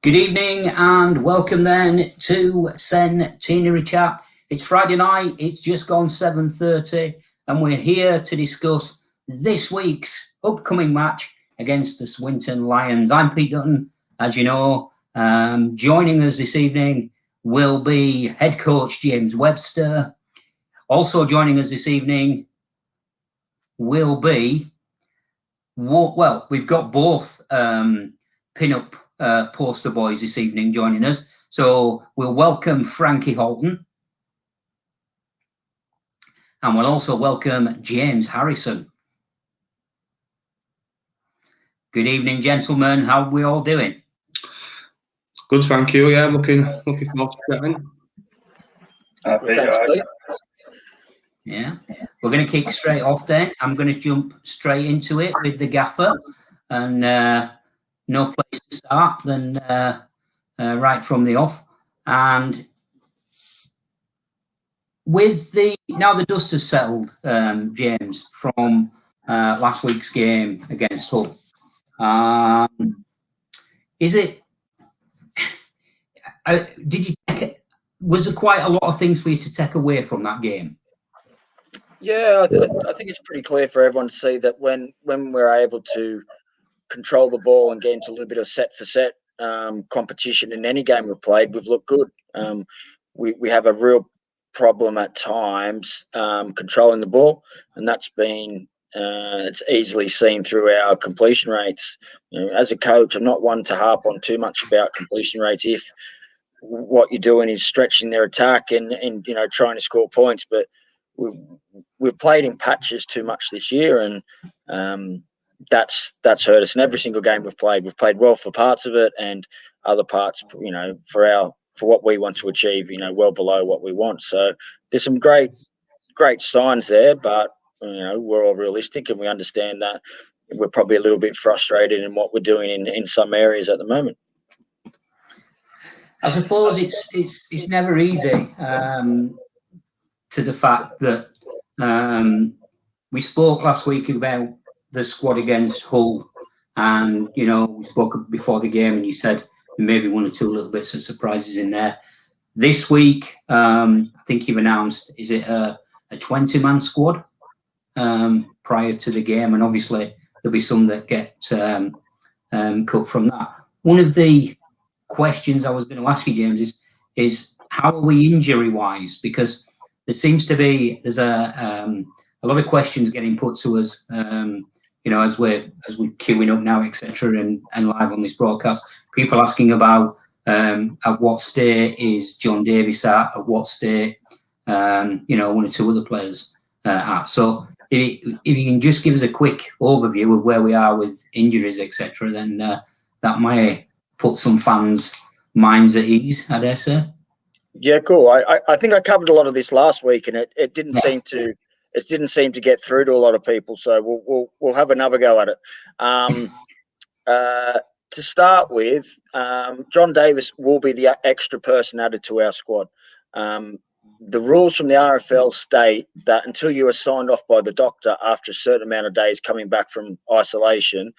Good evening and welcome then to Centenary Chat. It's Friday night, it's just gone 7:30 and we're here to discuss this week's upcoming match against the Swinton Lions. I'm Pete Dutton, as you know. Joining us this evening will be head coach James Webster. Also joining us this evening will be, we've got both pin-up poster boys this evening joining us. So we'll welcome Frankie Halton. And we'll also welcome James Harrison. Good evening, gentlemen. How are we all doing? Good, thank you. Yeah, looking forward to getting. Yeah, we're going to kick straight off then. I'm going to jump straight into it with the gaffer. And no place to start than right from the off. And with now the dust has settled, James, from last week's game against Hull. Was there quite a lot of things for you to take away from that game? Yeah, I think it's pretty clear for everyone to see that when we're able to control the ball and get into a little bit of set for set competition in any game we've played, we've looked good. We have a real problem at times controlling the ball, and that's been it's easily seen through our completion rates. As a coach, I'm not one to harp on too much about completion rates if what you're doing is stretching their attack and trying to score points, but we've played in patches too much this year, and that's hurt us in every single game we've played. We've played well for parts of it, and other parts, for what we want to achieve, well below what we want. So there's some great signs there, but we're all realistic and we understand that we're probably a little bit frustrated in what we're doing in some areas at the moment. I suppose it's never easy to the fact that we spoke last week about the squad against Hull, and we spoke before the game and you said maybe one or two little bits of surprises in there. This week, I think you've announced, is it a 20-man squad prior to the game, and obviously there'll be some that get cut from that. One of the questions I was going to ask you, James, is how are we injury-wise? Because there seems to be there's a lot of questions getting put to us, as we're queuing up now, etc., and live on this broadcast. People asking about at what state is John Davis at what state, one or two other players at. So if you can just give us a quick overview of where we are with injuries, etc., then that might put some fans' minds at ease, I dare say. Yeah, cool. I think I covered a lot of this last week, and it didn't seem to get through to a lot of people. So we'll have another go at it. To start with, John Davis will be the extra person added to our squad. The rules from the RFL state that until you are signed off by the doctor after a certain amount of days coming back from isolation,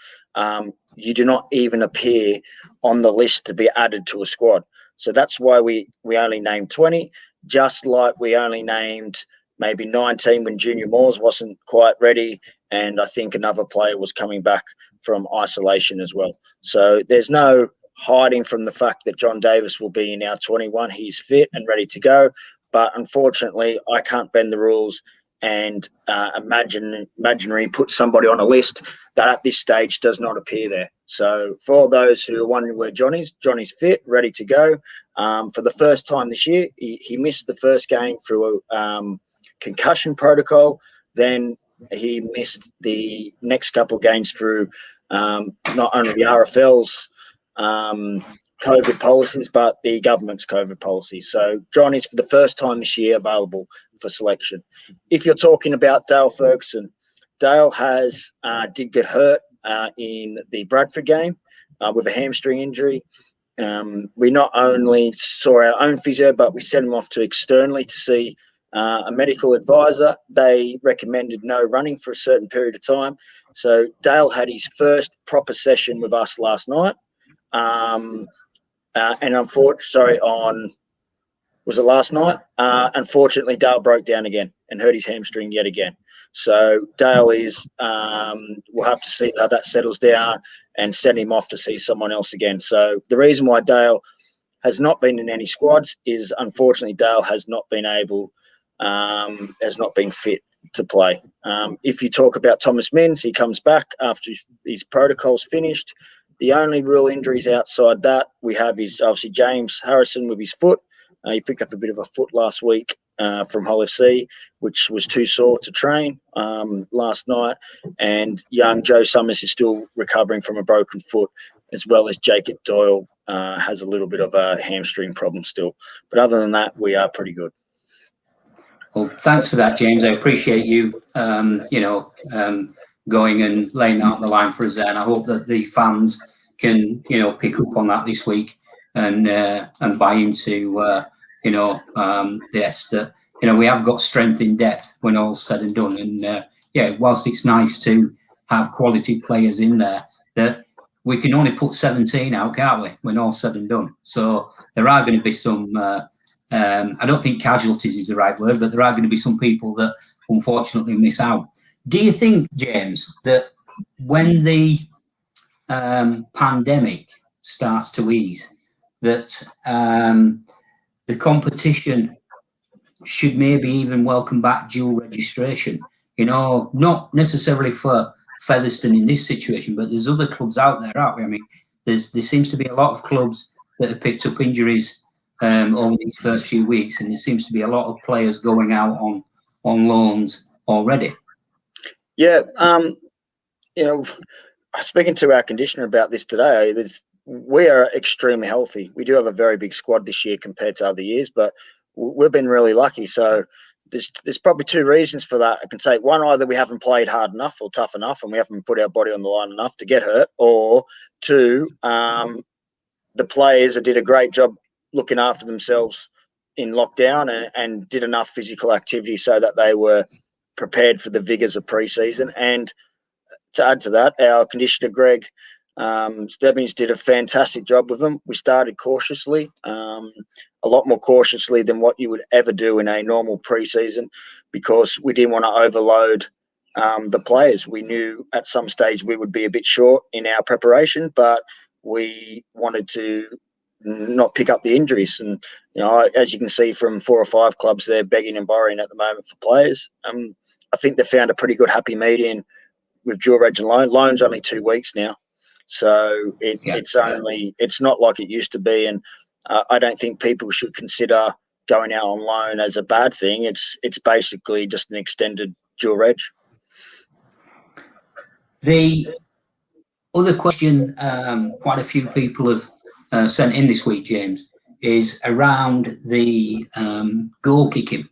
you do not even appear on the list to be added to a squad. So that's why we only named 20, just like we only named maybe 19 when Junior Moores wasn't quite ready, and I think another player was coming back from isolation as well. So there's no hiding from the fact that John Davis will be in our 21. He's fit and ready to go, but unfortunately I can't bend the rules and imaginary put somebody on a list that at this stage does not appear there. So for those who are wondering where Johnny's fit, ready to go. For the first time this year, he missed the first game through a concussion protocol. Then he missed the next couple of games through not only the RFL's COVID policies, but the government's COVID policy. So John is for the first time this year available for selection. If you're talking about Dale Ferguson, Dale did get hurt in the Bradford game with a hamstring injury. We not only saw our own physio, but we sent him off to externally to see a medical advisor. They recommended no running for a certain period of time. So Dale had his first proper session with us last night. and unfortunately, was it last night? Unfortunately, Dale broke down again and hurt his hamstring yet again. So Dale is, we'll have to see how that settles down and send him off to see someone else again. So the reason why Dale has not been in any squads is, unfortunately, Dale has not been fit to play. If you talk about Thomas Mins, he comes back after his protocol's finished. The only real injuries outside that we have is obviously James Harrison with his foot. He picked up a bit of a foot last week from Hull FC, which was too sore to train last night. And young Joe Summers is still recovering from a broken foot, as well as Jacob Doyle has a little bit of a hamstring problem still. But other than that, we are pretty good. Well, thanks for that, James. I appreciate you, going and laying that on the line for us there. And I hope that the fans can, pick up on that this week and buy into, this, that, we have got strength in depth when all's said and done. And, whilst it's nice to have quality players in there, that we can only put 17 out, can't we, when all's said and done. So there are going to be some, I don't think casualties is the right word, but there are going to be some people that unfortunately miss out. Do you think, James, that when the pandemic starts to ease, that the competition should maybe even welcome back dual registration? Not necessarily for Featherstone in this situation, but there's other clubs out there, aren't we? I mean, there seems to be a lot of clubs that have picked up injuries over these first few weeks, and there seems to be a lot of players going out on loans already. Yeah, speaking to our conditioner about this today, we are extremely healthy. We do have a very big squad this year compared to other years, but we've been really lucky. So there's probably two reasons for that. I can say one, either we haven't played hard enough or tough enough, and we haven't put our body on the line enough to get hurt, or two, the players did a great job looking after themselves in lockdown and did enough physical activity so that they were prepared for the vigors of pre-season. And to add to that, our conditioner, Greg Stebbins, did a fantastic job with them. We started cautiously, a lot more cautiously than what you would ever do in a normal pre-season, because we didn't want to overload the players. We knew at some stage we would be a bit short in our preparation, but we wanted to not pick up the injuries. And, as you can see from 4 or 5 clubs, they're begging and borrowing at the moment for players. I think they found a pretty good happy medium with dual reg and loan. Loan's only 2 weeks now. So it's not like it used to be. And I don't think people should consider going out on loan as a bad thing. It's basically just an extended dual reg. The other question quite a few people have sent in this week, James, is around the goal kicking.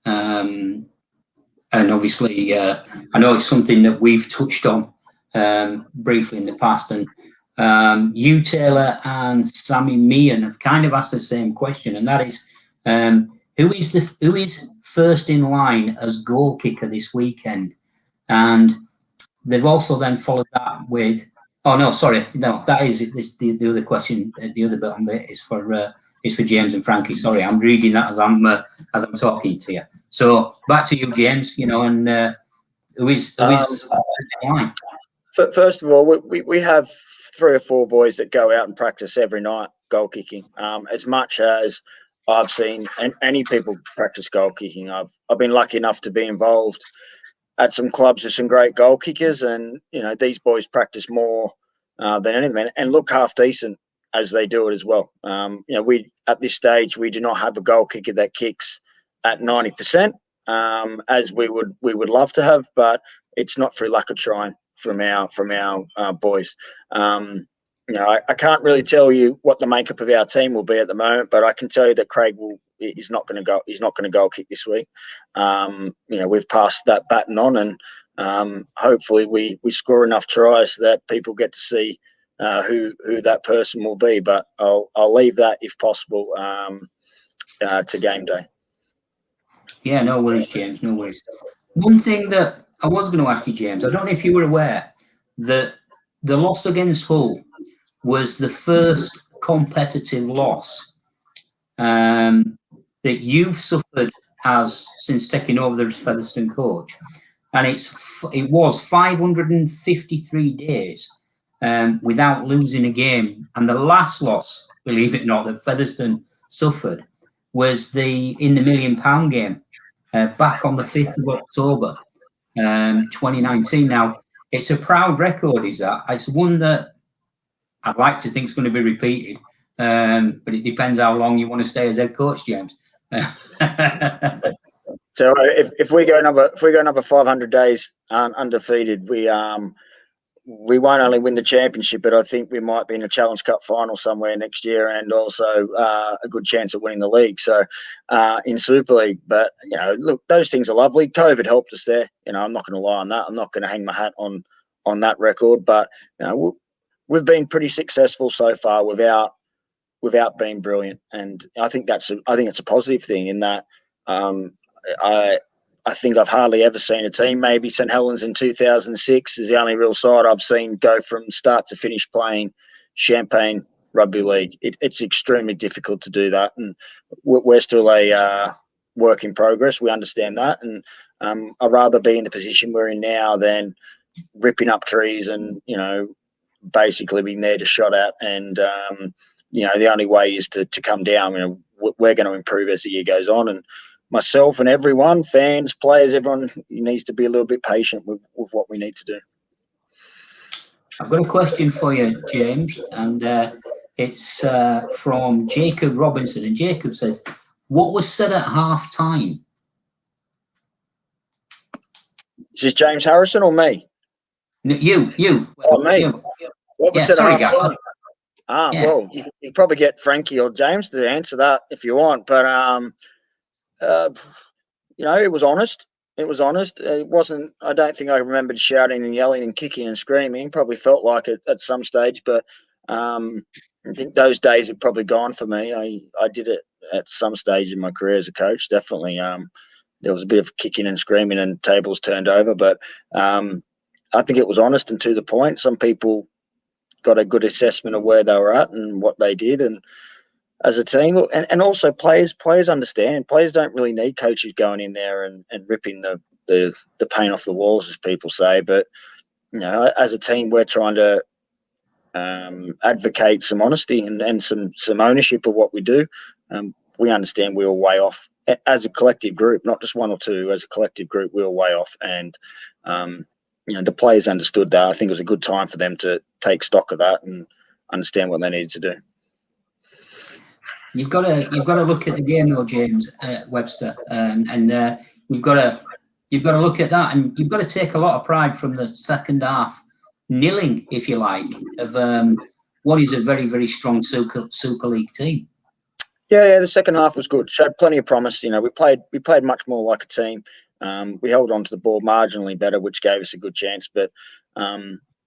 And obviously, I know it's something that we've touched on briefly in the past. And you, Taylor, and Sammy Meehan have kind of asked the same question, and that is, who is first in line as goal kicker this weekend? And they've also then followed that with, that is it. The other question, the other bit on it is for James and Frankie. Sorry, I'm reading that as I'm talking to you. So back to you, James. And who is first in line? First of all, we have 3 or 4 boys that go out and practice every night goal kicking. As much as I've seen any people practice goal kicking, I've been lucky enough to be involved at some clubs with some great goal kickers, and these boys practice more than anything and look half decent as they do it as well. We at this stage we do not have a goal kicker that kicks at 90%, as we would love to have, but it's not through lack of trying from our boys. I can't really tell you what the makeup of our team will be at the moment, but I can tell you that Craig is not going to go. He's not going to goal kick this week. We've passed that baton on, and hopefully we score enough tries that people get to see who that person will be. But I'll leave that, if possible, to game day. Yeah, no worries, James. No worries. One thing that I was going to ask you, James, I don't know if you were aware that the loss against Hull was the first competitive loss that you've suffered since taking over as Featherstone coach, and it was 553 days without losing a game, and the last loss, believe it or not, that Featherstone suffered was in the £1 million game back on the 5th of October 2019. Now, it's a proud record, is that? It's one that I'd like to think is going to be repeated, but it depends how long you want to stay as head coach, James. So if we go another 500 days undefeated, we won't only win the championship, but I think we might be in a Challenge Cup final somewhere next year, and also a good chance of winning the league. So in Super League, but look, those things are lovely. COVID helped us there. I'm not going to lie on that. I'm not going to hang my hat on that record, but we've been pretty successful so far without being brilliant, and I think it's a positive thing in that. I think I've hardly ever seen a team, maybe St Helens in 2006 is the only real side I've seen go from start to finish playing Champagne Rugby League. It's extremely difficult to do that, and we're still a work in progress. We understand that, and I'd rather be in the position we're in now than ripping up trees and, basically being there to shot at. And, the only way is to come down. We're going to improve as the year goes on, and myself and everyone, fans, players, everyone needs to be a little bit patient with what we need to do. I've got a question for you, James, and it's from Jacob Robinson. And Jacob says, what was said at half time? Is this James Harrison or me? No, you. Oh, me. You. What was said at half time? Yeah. Well, you probably get Frankie or James to answer that if you want, but it was honest. It was honest. It wasn't. I don't think I remembered shouting and yelling and kicking and screaming. Probably felt like it at some stage, but I think those days have probably gone for me. I did it at some stage in my career as a coach. Definitely, there was a bit of kicking and screaming and tables turned over, but I think it was honest and to the point. Some people got a good assessment of where they were at and what they did, and as a team, and also players understand. Players don't really need coaches going in there and ripping the paint off the walls, as people say. But as a team, we're trying to advocate some honesty and some ownership of what we do. We understand we were way off as a collective group, not just one or two. As a collective group, we were way off, and the players understood that. I think it was a good time for them to take stock of that and understand what they needed to do. You've got to look at the game, though, James, Webster, and you've got to look at that, and you've got to take a lot of pride from the second half nilling, if you like, of what is a very, very strong Super League team. Yeah, the second half was good. Showed plenty of promise. We played much more like a team. We held on to the ball marginally better, which gave us a good chance. But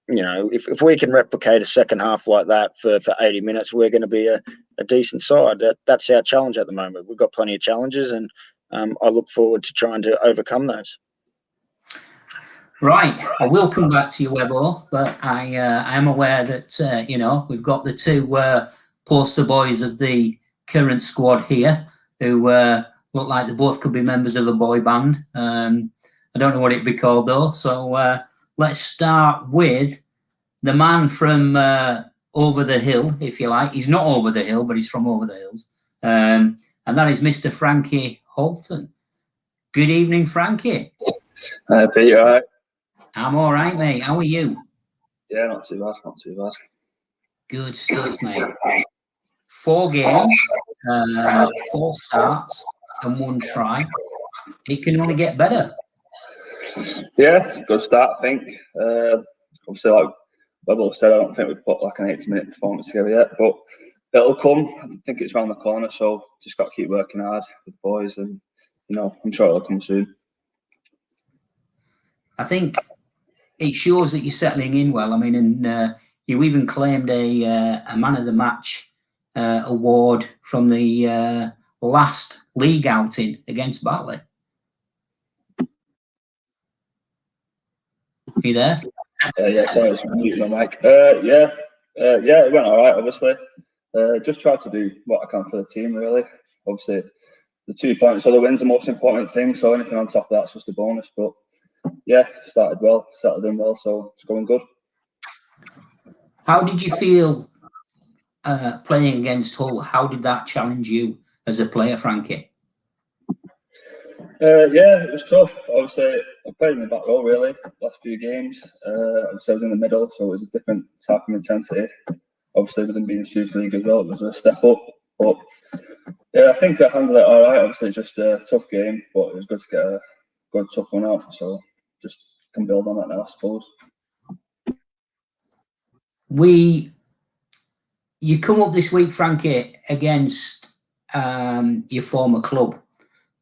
if we can replicate a second half like that for 80 minutes, we're going to be a decent side. That's our challenge at the moment. We've got plenty of challenges, and I look forward to trying to overcome those. Right, I will come back to you, Webbo, but I am aware that we've got the two poster boys of the current squad here who look like they both could be members of a boy band. I don't know what it'd be called though. So let's start with the man from over the hill, if you like. He's not over the hill, but he's from over the hills, and that is Mr. Frankie Halton. Good evening, Frankie. Hi, Pete, you all right? I'm all right, mate. How are you? Yeah, not too bad, not too bad. Good stuff, mate. 4 games, 4 starts, and 1 try. It can only get better. Yeah, it's a good start, I think. Obviously, like Webber said, I don't think we've put like an 80-minute performance together yet, but it'll come. I think it's around the corner, so just got to keep working hard with the boys, and I'm sure it'll come soon. I think it shows that you're settling in well. I mean, and you even claimed a man of the match award from the last league outing against Bartley. Are you there? Yeah, sorry, I was muting my mic. Yeah, it went all right, obviously. just try to do what I can for the team, really. Obviously, the 2 points or the win's the most important thing, so anything on top of that's just a bonus. But yeah, started well, settled in well, so it's going good. How did you feel playing against Hull? How did that challenge you as a player, Frankie? Yeah, it was tough. Obviously, I played in the back row, really, last few games. Obviously, I was in the middle, so it was a different type of intensity. Obviously, with them being Super League as well, it was a step up. But yeah, I think I handled it all right. Obviously, it's just a tough game, but it was good to get a good tough one out. So just can build on that now, I suppose. You come up this week, Frankie, against your former club,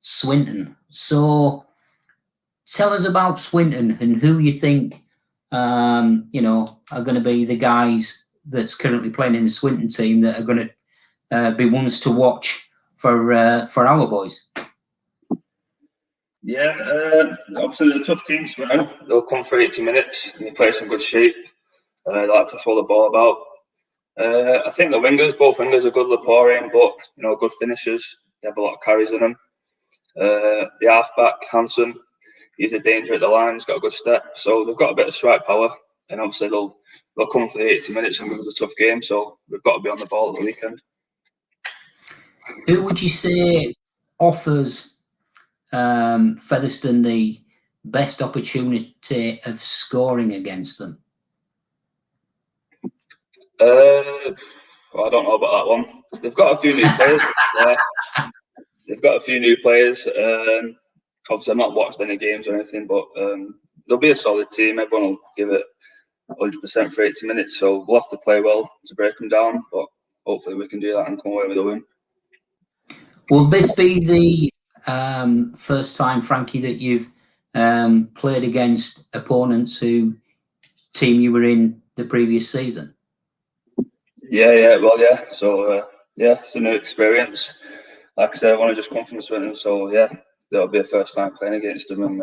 Swinton. So tell us about Swinton and who you think are going to be the guys that's currently playing in the Swinton team that are going to be ones to watch for our boys. Yeah, obviously they're a tough team, Swinton. They'll come for 80 minutes and they play some good shape. They like to throw the ball about. I think both wingers are good Leporian, but good finishers. They have a lot of carries in them. The halfback, Hanson, he's a danger at the line. He's got a good step, so they've got a bit of strike power. And obviously they'll come for the 80 minutes and give us a tough game. So we've got to be on the ball at the weekend. Who would you say offers Featherstone the best opportunity of scoring against them? I don't know about that one. They've got a few new players. They've got a few new players. Obviously, I've not watched any games or anything, but they'll be a solid team. Everyone will give it 100% for 80 minutes. So we'll have to play well to break them down, but hopefully we can do that and come away with a win. Will this be the first time, Frankie, that you've played against opponents who team you were in the previous season? Yeah. So it's a new experience. Like I said, I want to just come from Swinton, so yeah, that'll be a first time playing against them, and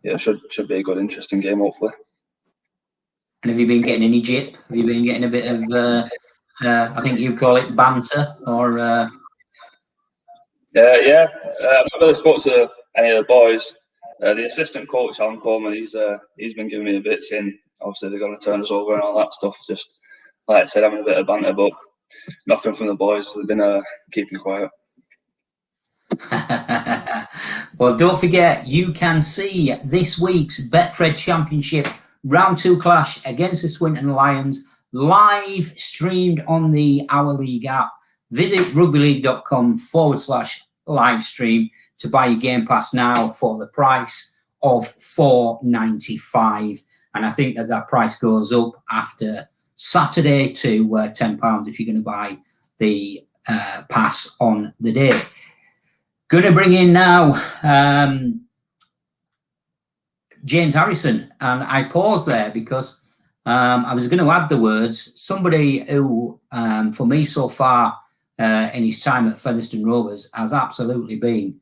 it should be a good, interesting game, hopefully. And have you been getting any jip? Have you been getting a bit of, I think you call it banter, or? Yeah. I've not really spoke to any of the boys. The assistant coach, Alan Coleman, he's been giving me a bit in. Obviously, they're going to turn us over and all that stuff. Just like I said, having a bit of banter, but nothing from the boys. They've been keeping quiet. Well, don't forget, you can see this week's Betfred Championship Round 2 clash against the Swinton Lions live streamed on the Our League app. Visit rugbyleague.com/live stream to buy your Game Pass now for the price of $4.95. And I think that price goes up after Saturday to £10 if you're going to buy the pass on the day. Going to bring in now James Harrison, and I paused there because I was going to add the words. Somebody who, for me so far in his time at Featherstone Rovers, has absolutely been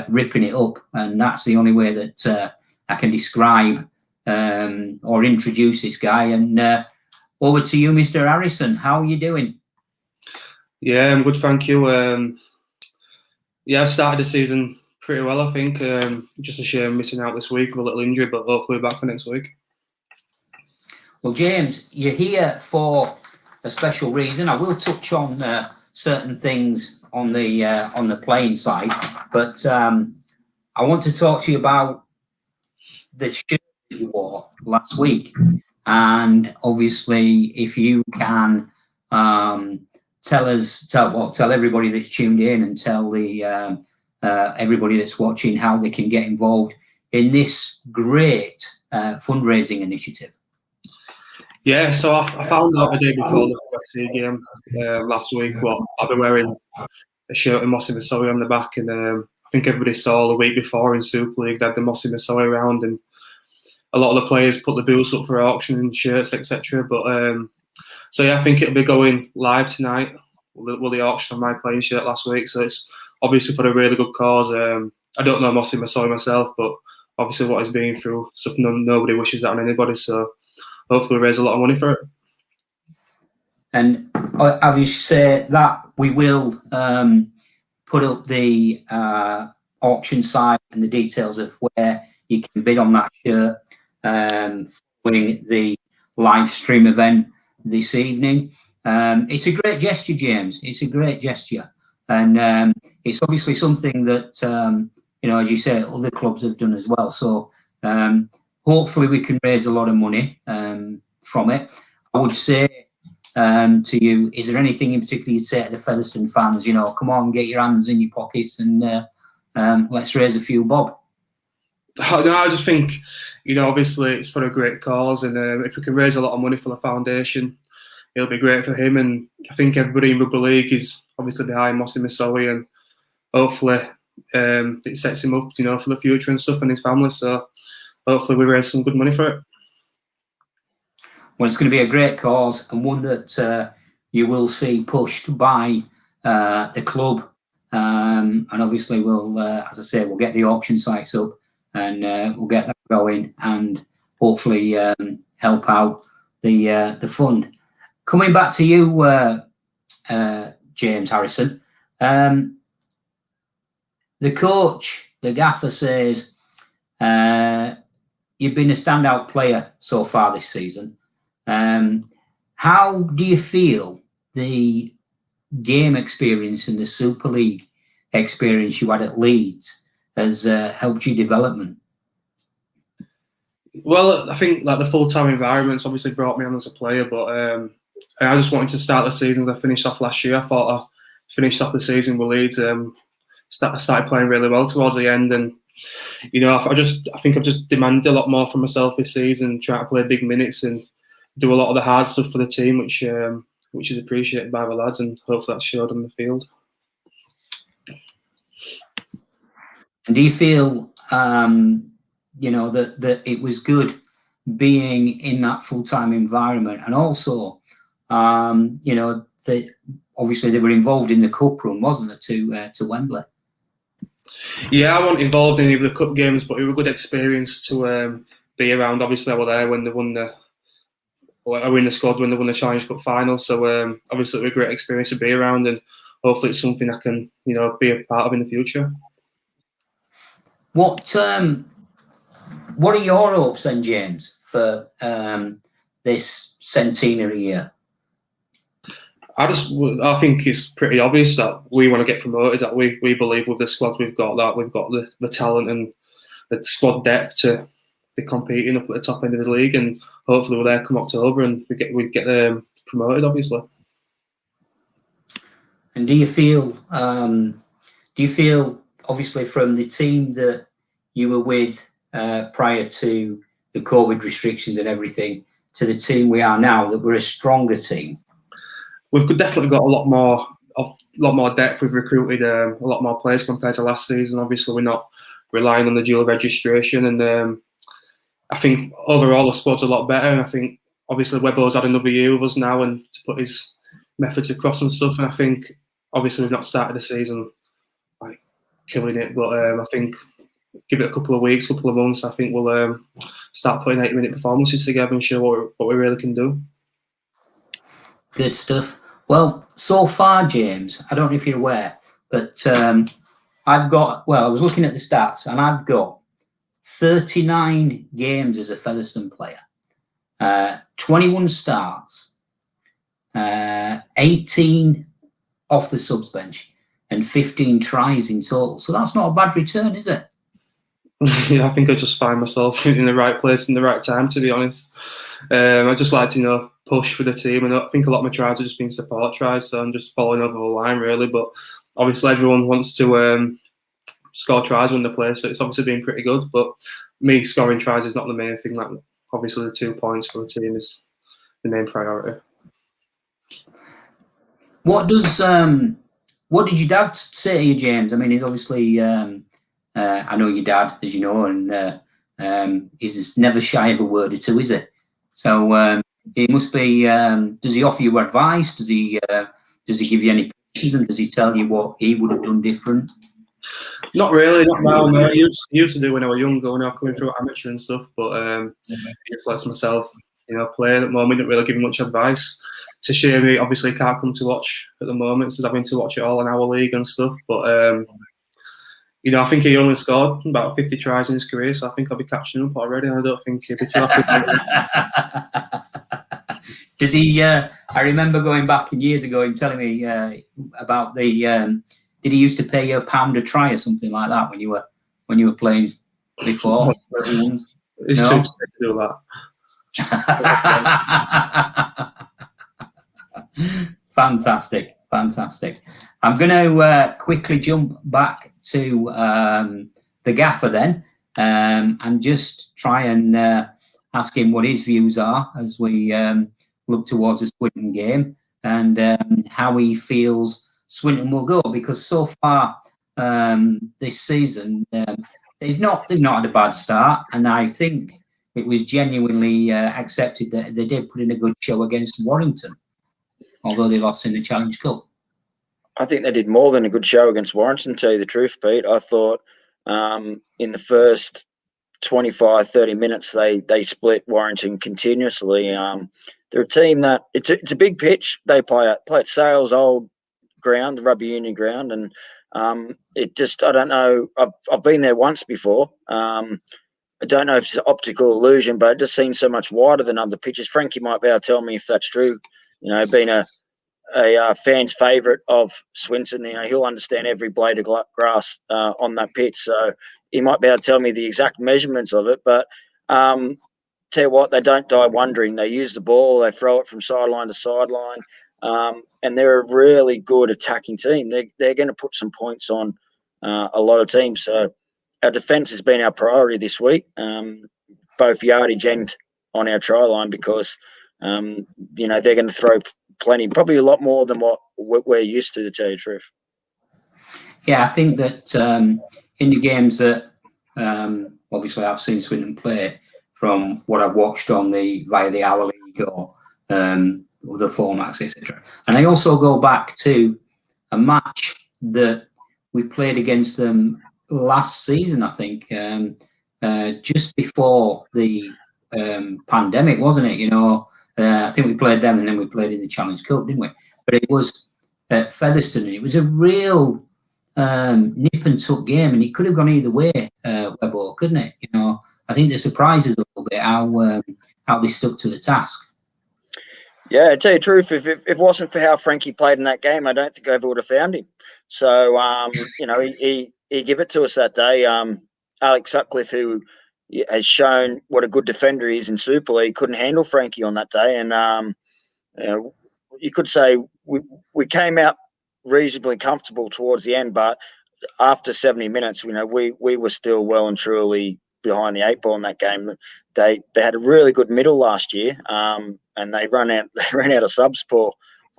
ripping it up, and that's the only way that I can describe or introduce this guy. And over to you, Mr. Harrison. How are you doing? Yeah, I'm good, thank you. I've started the season pretty well, I think. Just a shame missing out this week with a little injury, but hopefully back for next week. Well, James, you're here for a special reason. I will touch on certain things on the playing side, but I want to talk to you about the shirt that you wore last week, and obviously, if you can tell everybody that's tuned in and tell the everybody that's watching how they can get involved in this great fundraising initiative. Yeah, so I found out the day before the UFC game last week what I've been wearing a shirt with Mose Masoe on the back, and I think everybody saw the week before in Super League they had the Mose Masoe around, and a lot of the players put the boots up for auction and shirts, etc. But I think it'll be going live tonight with the auction of my playing shirt last week. So it's obviously for a really good cause. I don't know Mose Masoe myself, but obviously what he's been through, something nobody wishes that on anybody. So hopefully raise a lot of money for it. And obviously say that we will put up the auction site and the details of where you can bid on that shirt following the live stream event this evening. It's a great gesture, James. It's a great gesture. And it's obviously something that, as you say, other clubs have done as well. So hopefully we can raise a lot of money from it. I would say to you, is there anything in particular you'd say to the Featherstone fans? Come on, get your hands in your pockets and let's raise a few bob. No, I just think, obviously it's for a great cause, and if we can raise a lot of money for the foundation, it'll be great for him. And I think everybody in rugby league is obviously behind Mose Masoe, and hopefully it sets him up, for the future and stuff, and his family. So hopefully we raise some good money for it. Well, it's going to be a great cause, and one that you will see pushed by the club. And obviously we'll, as I say, we'll get the auction sites up and we'll get that going and hopefully help out the fund. Coming back to you, James Harrison, the coach, the gaffer says you've been a standout player so far this season. How do you feel the game experience and the Super League experience you had at Leeds has helped your development? Well, I think the full-time environment's obviously brought me on as a player, but I just wanted to start the season as I finished off last year. I thought I finished off the season with Leeds. I started playing really well towards the end, and I think I've just demanded a lot more from myself this season, trying to play big minutes and do a lot of the hard stuff for the team, which is appreciated by the lads, and hopefully that showed on the field. And do you feel, that it was good being in that full-time environment, and also, that obviously they were involved in the cup run, wasn't it, to Wembley? Yeah, I wasn't involved in any of the cup games, but it was a good experience to be around. Obviously, I was there when they won I were in the squad when they won the Challenge Cup final. So obviously, it was a great experience to be around, and hopefully, it's something I can, be a part of in the future. What are your hopes then, James, for this centenary year? I think it's pretty obvious that we want to get promoted. That we believe with the squad we've got the talent and the squad depth to be competing up at the top end of the league, and hopefully we're there come October and we get promoted, obviously. And do you feel obviously from the team that you were with prior to the COVID restrictions and everything to the team we are now, that we're a stronger team? We've definitely got a lot more depth. We've recruited a lot more players compared to last season. Obviously, we're not relying on the dual registration, and I think overall the squad's a lot better. And I think obviously Webbo's had another year with us now, and to put his methods across and stuff. And I think obviously we've not started the season like killing it, but I think give it a couple of weeks, couple of months, I think we'll start putting 80-minute performances together and show what we really can do. Good stuff. Well, so far, James, I don't know if you're aware, but I was looking at the stats, and I've got 39 games as a Featherstone player, 21 starts, 18 off the subs bench, and 15 tries in total. So that's not a bad return, is it? Yeah, I think I just find myself in the right place in the right time, to be honest. I just like to, push for the team, and I think a lot of my tries have just been support tries, so I'm just following over the line, really. But obviously everyone wants to score tries when they play, so it's obviously been pretty good. But me scoring tries is not the main thing. Like, obviously the 2 points for the team is the main priority. What did your dad say to you, James? I mean, he's obviously I know your dad, as you know, and he's never shy of a word or two, is it? So he must be. Does he offer you advice? Does he give you any criticism? Does he tell you what he would have done different? Not really, not now. No. He used to do when I was younger, when I was coming through amateur and stuff. But he just lets myself playing at the moment. Don't really give him much advice. It's a shame he obviously can't come to watch at the moment, so having to watch it all in our league and stuff. But I think he only scored about 50 tries in his career, so I think I'll be catching up already. And I don't think he'll be too happy. Does he? I remember going back years ago and telling me about the. Did he used to pay you £1 a try or something like that when you were playing before? It's too expensive to do that. Fantastic. I'm going to quickly jump back to the gaffer then, and just try and ask him what his views are as we look towards the Swinton game, and how he feels Swinton will go, because so far this season they've not had a bad start, and I think it was genuinely accepted that they did put in a good show against Warrington, although they lost in the Challenge Cup. I think they did more than a good show against Warrington, to tell you the truth, Pete. I thought in the first 25, 30 minutes they split Warrington continuously. They're a team that it's a big pitch. They play at Sales old ground, the rugby union ground, and it just, I don't know. I've been there once before. I don't know if it's an optical illusion, but it just seems so much wider than other pitches. Frankie might be able to tell me if that's true. Being a fan's favourite of Swinton, he'll understand every blade of grass on that pitch, so he might be able to tell me the exact measurements of it. But tell you what, they don't die wondering. They use the ball, they throw it from sideline to sideline, and they're a really good attacking team. They're going to put some points on a lot of teams. So our defence has been our priority this week, both yardage and on our try line, because they're going to throw plenty, probably a lot more than what we're used to tell you the truth. Yeah, I think that in the games that obviously I've seen Swinton play, from what I've watched on via the Hour League or other formats, etc. And I also go back to a match that we played against them last season, I think, just before the pandemic, wasn't it? I think we played them and then we played in the Challenge Cup, didn't we? But it was at Featherstone, and it was a real nip and tuck game, and it could have gone either way, Webber, couldn't it? I think the surprise is a little bit how they stuck to the task. Yeah, to tell you the truth, if it wasn't for how Frankie played in that game, I don't think I ever would have found him. So, he gave it to us that day. Alex Sutcliffe, who has shown what a good defender he is in Super League, couldn't handle Frankie on that day. And, you could say we came out reasonably comfortable towards the end, but after 70 minutes, we were still well and truly behind the 8 ball in that game. They had a really good middle last year, and they ran out of subs for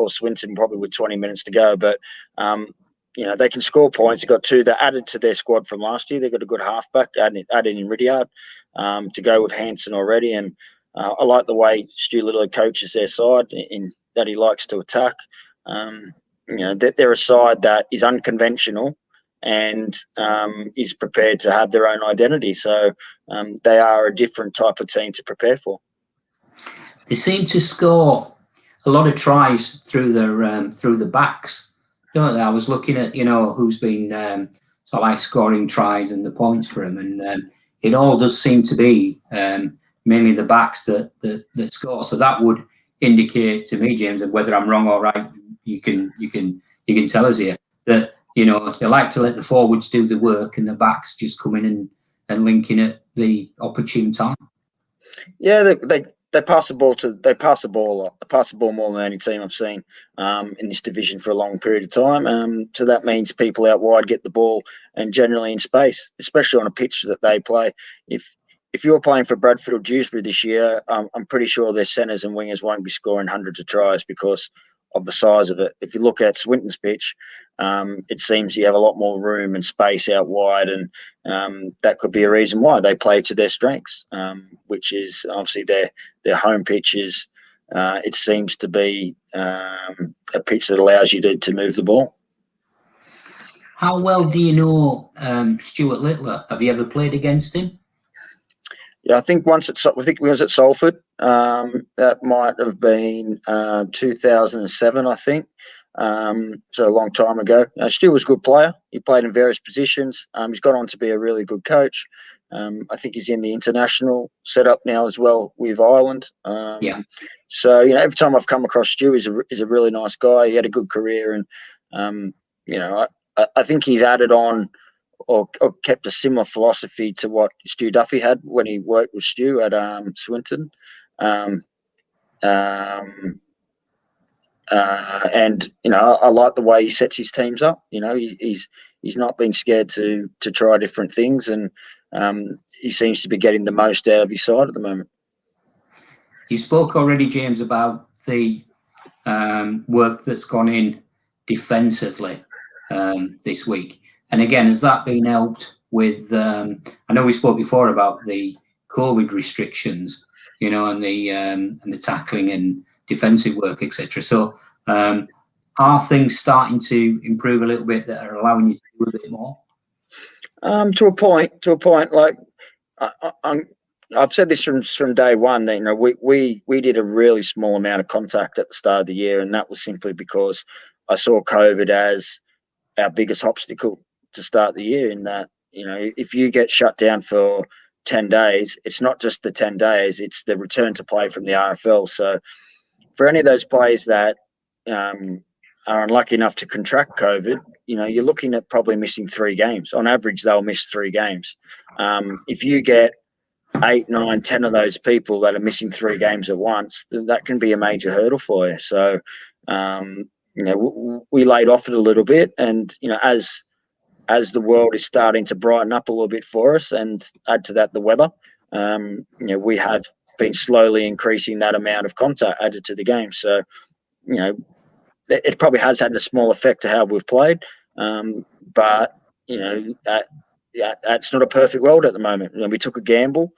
Swinton, probably with 20 minutes to go. But they can score points. They've got 2 that added to their squad from last year. They've got a good halfback, added in Ridyard to go with Hanson already. And I like the way Stu Little coaches their side, in that he likes to attack. They're a side that is unconventional and is prepared to have their own identity. So they are a different type of team to prepare for. They seem to score a lot of tries through the backs, don't they? I was looking at who's been scoring tries and the points for them, and it all does seem to be mainly the backs that score. So that would indicate to me, James, and whether I'm wrong or right, you can tell us here, that they like to let the forwards do the work and the backs just come in and link in at the opportune time. Yeah, they pass the ball they pass the ball a lot. They pass the ball more than any team I've seen in this division for a long period of time. So that means people out wide get the ball, and generally in space, especially on a pitch that they play. If you're playing for Bradford or Dewsbury this year, I'm pretty sure their centres and wingers won't be scoring hundreds of tries because of the size of it. If you look at Swinton's pitch, it seems you have a lot more room and space out wide, and that could be a reason why they play to their strengths, which is obviously their home pitches. It seems to be a pitch that allows you to move the ball. How well do you know Stuart Littler? Have you ever played against him? Yeah, I think I think we was at Salford. That might have been 2007, I think. So a long time ago. Stu was a good player. He played in various positions. He's gone on to be a really good coach. I think he's in the international setup now as well with Ireland. Yeah. So every time I've come across Stu, he's a really nice guy. He had a good career, and I think he's added on or kept a similar philosophy to what Stu Duffy had when he worked with Stu at Swinton. And I like the way he sets his teams up. He's not been scared to try different things, and he seems to be getting the most out of his side at the moment. You spoke already, James, about the work that's gone in defensively this week. And again, has that been helped with? I know we spoke before about the COVID restrictions, and the tackling and defensive work, etc. So, are things starting to improve a little bit that are allowing you to do a bit more? To a point. Like I've said this from day one. That, we did a really small amount of contact at the start of the year, and that was simply because I saw COVID as our biggest obstacle to start the year. In that, if you get shut down for 10 days, it's not just the 10 days; it's the return to play from the RFL. So, for any of those players that are unlucky enough to contract COVID, you're looking at probably missing 3 games. On average, they'll miss 3 games. If you get 8, 9, 10 of those people that are missing 3 games at once, then that can be a major hurdle for you. So, we laid off it a little bit, and as the world is starting to brighten up a little bit for us, and add to that the weather, we have been slowly increasing that amount of contact added to the game. So, it probably has had a small effect to how we've played, but it's not a perfect world at the moment. We took a gamble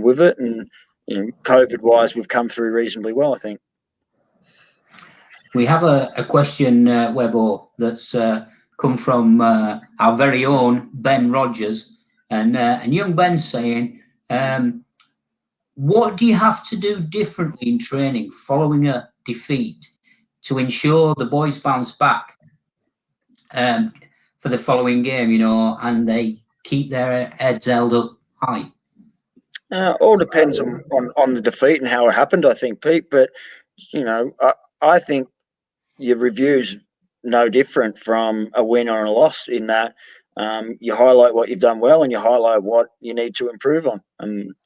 with it, and COVID-wise, we've come through reasonably well, I think. We have a question, Webbo, that's come from our very own Ben Rogers, and young Ben's saying, what do you have to do differently in training following a defeat to ensure the boys bounce back for the following game, and they keep their heads held up high? All depends on the defeat and how it happened, I think, Pete. But, I think your review's no different from a win or a loss in that you highlight what you've done well and you highlight what you need to improve on.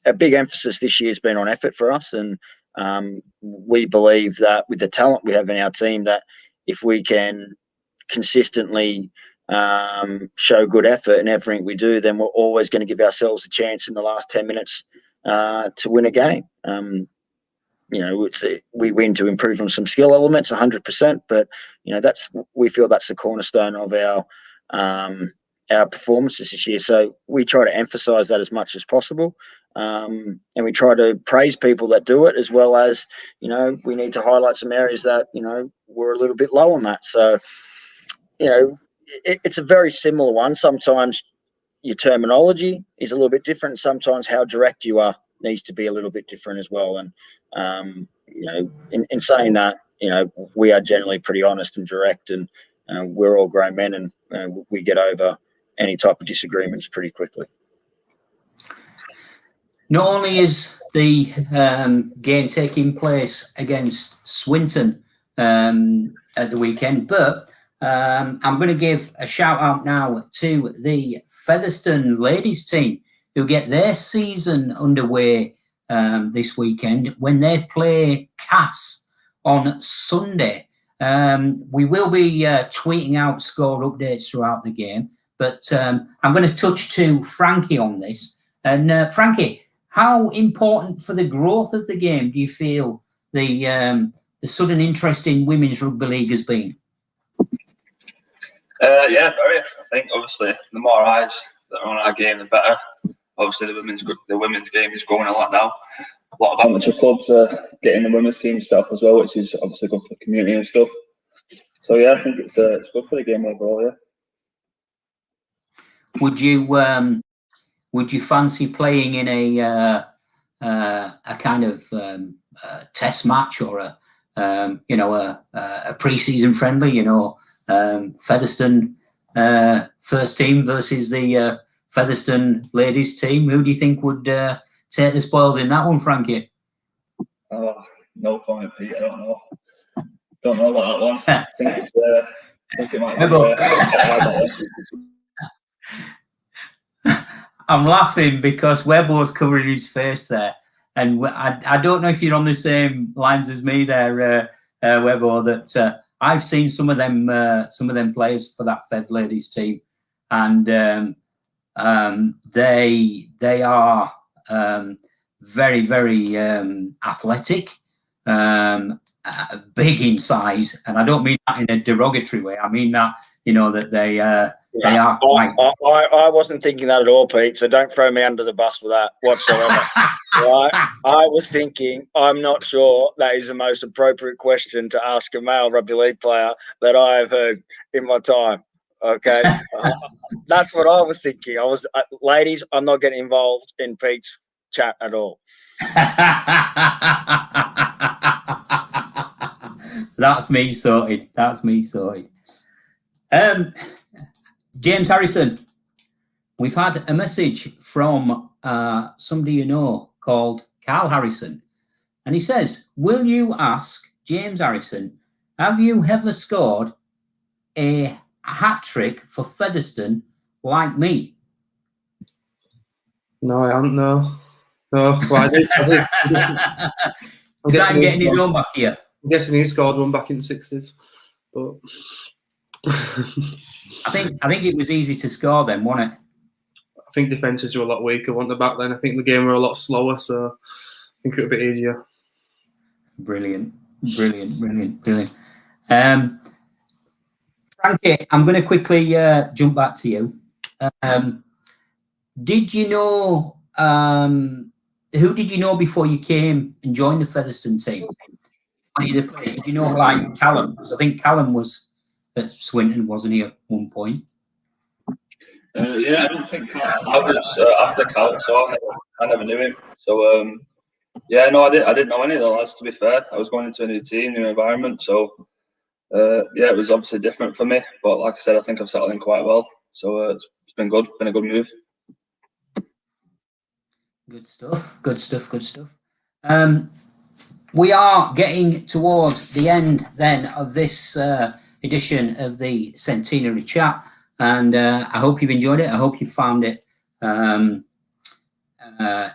A big emphasis this year has been on effort for us, and we believe that with the talent we have in our team, that if we can consistently show good effort in everything we do, then we're always going to give ourselves a chance in the last 10 minutes to win a game. We win to improve on some skill elements, 100%. But we feel that's the cornerstone of our performances this year. So we try to emphasise that as much as possible, and we try to praise people that do it, as well as we need to highlight some areas that we're a little bit low on that. So it's a very similar one. Sometimes your terminology is a little bit different. Sometimes how direct you are needs to be a little bit different as well. And in saying that, we are generally pretty honest and direct, and we're all grown men, and we get over any type of disagreements pretty quickly. Not only is the game taking place against Swinton at the weekend, but I'm going to give a shout out now to the Featherstone ladies team, who get their season underway this weekend when they play Cass on Sunday. We will be tweeting out score updates throughout the game, but I'm going to touch to Frankie on this. And Frankie, how important for the growth of the game do you feel the sudden interest in women's rugby league has been? Yeah, very. I think obviously the more eyes that are on our game, the better. Obviously the women's game is growing a lot now. A lot of amateur clubs are getting the women's team set up as well, which is obviously good for the community and stuff. So yeah, I think it's good for the game overall. Yeah. Would you fancy playing in a kind of test match or a pre-season friendly, Featherstone first team versus the Featherstone ladies team. Who do you think would take the spoils in that one, Frankie? Oh, no comment, Pete. I don't know. Don't know about that one. I think it might be. I'm laughing because Webber's covering his face there, and I don't know if you're on the same lines as me there, Webber. That I've seen some of them players for that Fev ladies team, and they are very, very athletic, big in size, and I don't mean that in a derogatory way. I mean that that they are quite. I wasn't thinking that at all, Pete. So don't throw me under the bus for that whatsoever. Right? I was thinking, I'm not sure that is the most appropriate question to ask a male rugby league player that I have heard in my time. Okay, that's what I was thinking. I was, ladies, I'm not getting involved in Pete's chat at all. That's me sorted. James Harrison, we've had a message from somebody you know called Carl Harrison, and he says, will you ask James Harrison, have you ever scored a hat trick for Featherstone like me? No, I haven't. No. Well, I did. Is that him getting his own back here? I'm guessing he scored one back in the 60s, but I think it was easy to score then, wasn't it? I think defences were a lot weaker, weren't they, back then? I think the game were a lot slower, so I think it would be easier. Brilliant. Frankie, I'm going to quickly jump back to you. Did you know who did you know before you came and joined the Featherstone team? Did you know like Callum? Because I think Callum was at Swinton, wasn't he, at one point? Yeah, I don't think I was after Cal, so I never knew him. So yeah, no, I didn't know any of the lads. To be fair, I was going into a new team, new environment, so yeah, it was obviously different for me. But like I said, I think I've settled in quite well. So it's been good. Been a good move. Good stuff. We are getting towards the end then of this edition of the Centenary Chat, and I hope you've enjoyed it. I hope you found it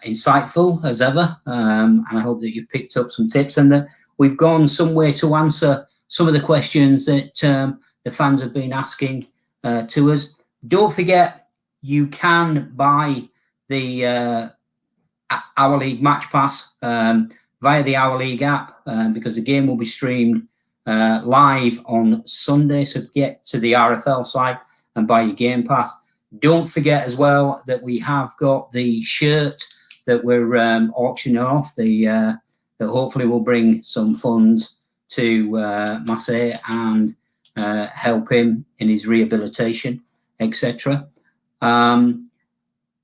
insightful as ever, and I hope that you've picked up some tips and that we've gone some way to answer some of the questions that the fans have been asking to us. Don't forget, you can buy the Our League Match Pass via the Our League app because the game will be streamed live on Sunday. So get to the RFL site and buy your Game Pass. Don't forget as well that we have got the shirt that we're auctioning off. That hopefully will bring some funds to Masoe and help him in his rehabilitation, etc.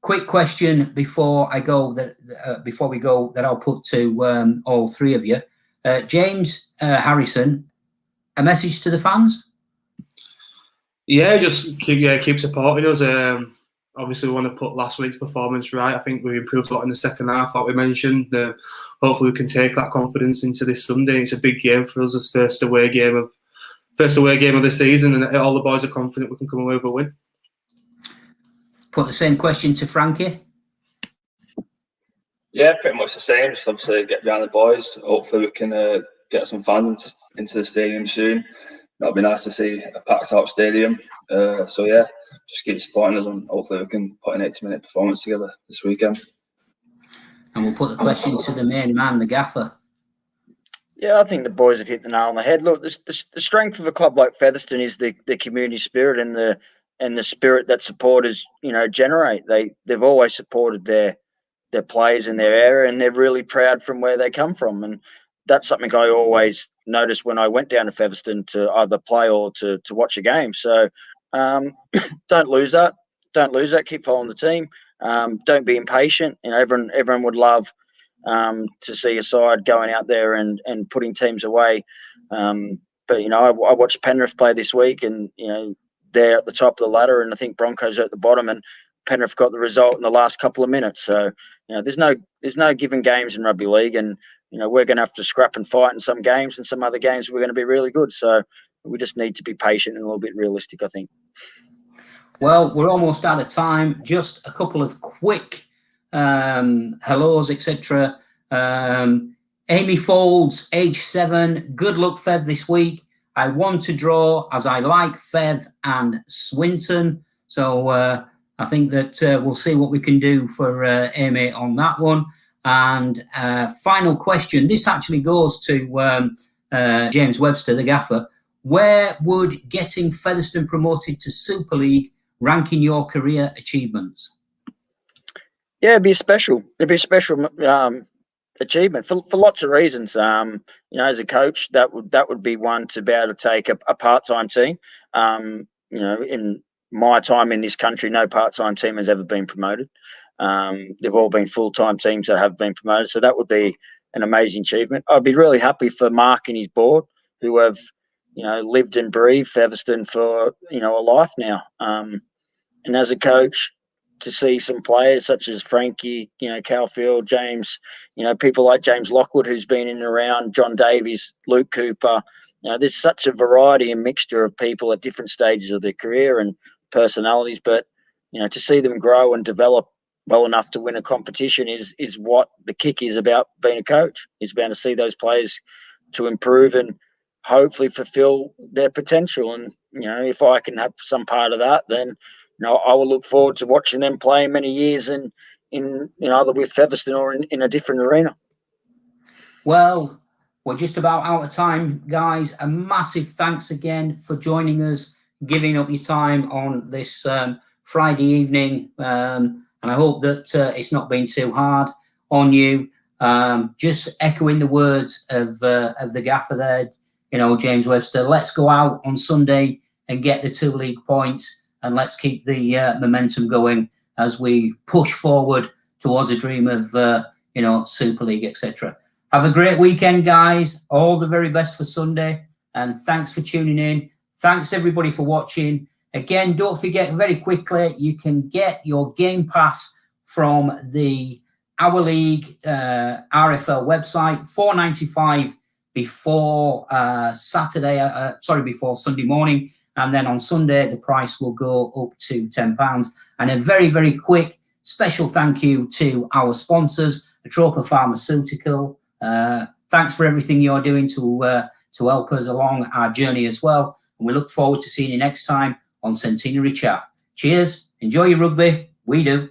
Quick question before we go that I'll put to all three of you. James Harrison, a message to the fans? Yeah, just keep supporting us. Obviously, we want to put last week's performance right. I think we improved a lot in the second half, like we mentioned. Hopefully, we can take that confidence into this Sunday. It's a big game for us as first away game of the season, and all the boys are confident we can come away with a win. Put the same question to Frankie. Yeah, pretty much the same. Just obviously get behind the boys. Hopefully, we can get some fans into the stadium soon. That'll be nice to see a packed out stadium. So yeah, just keep supporting us, and hopefully we can put an 80-minute performance together this weekend. And we'll put the question to the main man, the gaffer. Yeah, I think the boys have hit the nail on the head. Look, the strength of a club like Featherstone is the community spirit and the spirit that supporters generate. They've always supported their players in their area, and they're really proud from where they come from. And that's something I always noticed when I went down to Featherstone to either play or to watch a game. So don't lose that. Don't lose that. Keep following the team. Don't be impatient. Everyone would love to see a side going out there and putting teams away. But, I watched Penrith play this week, and, they're at the top of the ladder, and I think Broncos are at the bottom, and Penrith got the result in the last couple of minutes. So, there's no given games in rugby league, and, we're going to have to scrap and fight in some games, and some other games we're going to be really good. So we just need to be patient and a little bit realistic, I think. Well, we're almost out of time. Just a couple of quick hellos, etc. Amy Folds, age 7. Good luck, Fev, this week. I want to draw as I like Fev and Swinton. So I think that we'll see what we can do for Amy on that one. And final question. This actually goes to James Webster, the gaffer. Where would getting Featherstone promoted to Super League rank in your career achievements? Yeah, it'd be a special achievement for lots of reasons. As a coach, that would be one, to be able to take a part-time team. In my time in this country, no part-time team has ever been promoted. They've all been full-time teams that have been promoted. So that would be an amazing achievement. I'd be really happy for Mark and his board, who have, lived and breathed Featherstone for, a life now. And as a coach, to see some players such as Frankie, Calfield, James, people like James Lockwood, who's been in and around, John Davies, Luke Cooper. There's such a variety and mixture of people at different stages of their career and personalities. But, to see them grow and develop well enough to win a competition is what the kick is about being a coach. Is about to see those players to improve and hopefully fulfill their potential. And, if I can have some part of that, then I will look forward to watching them play many years in either with Featherstone or in a different arena. Well, we're just about out of time, guys. A massive thanks again for joining us, giving up your time on this Friday evening. And I hope that it's not been too hard on you. Just echoing the words of the gaffer there, James Webster. Let's go out on Sunday and get the 2 league points. And let's keep the momentum going as we push forward towards a dream of, Super League, etc. Have a great weekend, guys. All the very best for Sunday. And thanks for tuning in. Thanks, everybody, for watching. Again, don't forget, very quickly, you can get your Game Pass from the Our League RFL website, $4.95 before before Sunday morning. And then on Sunday, the price will go up to £10. And a very, very quick special thank you to our sponsors, Atropa Pharmaceutical. Thanks for everything you're doing to help us along our journey as well. And we look forward to seeing you next time on Centenary Chat. Cheers. Enjoy your rugby. We do.